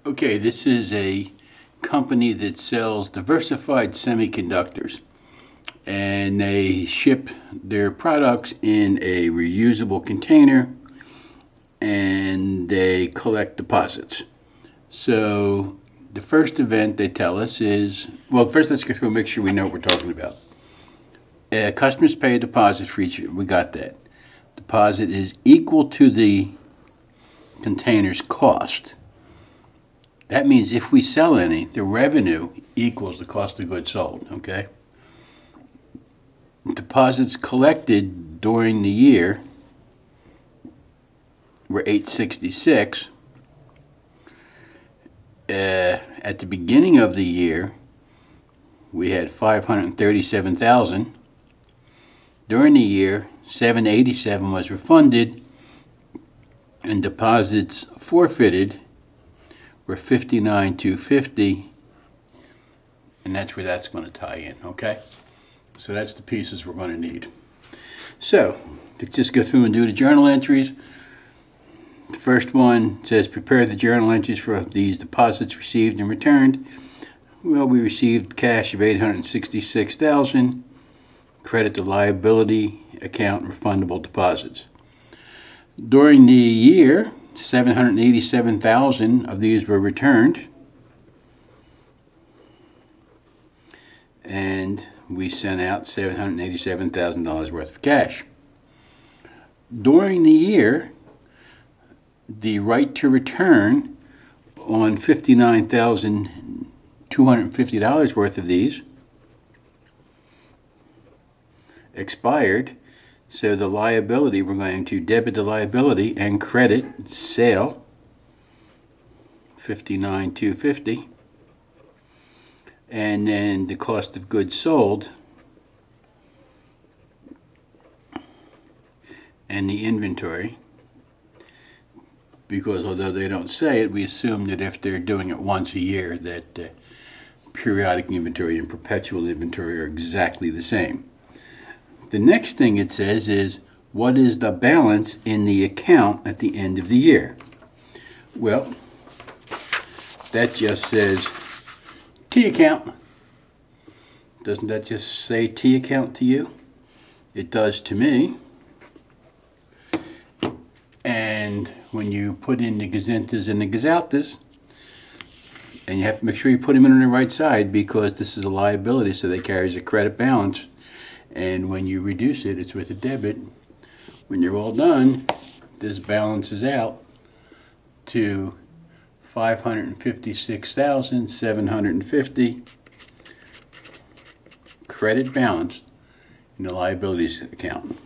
Okay, this is a company that sells diversified semiconductors, and they ship their products in a reusable container and they collect deposits. So the first event they tell us is, well, first let's go through and make sure we know what we're talking about. Customers pay a deposit for each, we got that. Deposit is equal to the container's cost. That means if we sell any, the revenue equals the cost of goods sold, okay? Deposits collected during the year were $866. At the beginning of the year, we had $537,000. During the year, $787 was refunded, and deposits forfeited were $59,250, and that's where that's going to tie in, okay? So that's the pieces we're going to need. So let's just go through and do the journal entries. The first one says prepare the journal entries for these deposits received and returned. Well, we received cash of $866,000. Credit the liability account refundable deposits. During the year, 787,000 of these were returned, and we sent out $787,000 worth of cash. During the year, the right to return on $59,250 worth of these expired. So the liability, we're going to debit the liability and credit sale, $59,250, and then the cost of goods sold and the inventory, because although they don't say it, we assume that if they're doing it once a year, that periodic inventory and perpetual inventory are exactly the same. The next thing it says is, what is the balance in the account at the end of the year? Well, that just says T account. Doesn't that just say T account to you? It does to me. And when you put in the gazintas and the gazaltas, and you have to make sure you put them in on the right side, because this is a liability, so they carry a credit balance. And when you reduce it, it's with a debit. When you're all done, this balances out to $556,750 credit balance in the liabilities account.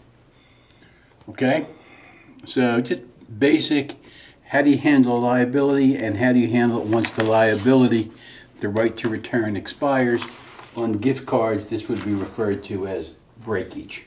Okay? So just basic, how do you handle a liability, and how do you handle it once the liability, the right to return, expires? On gift cards, this would be referred to as breakage.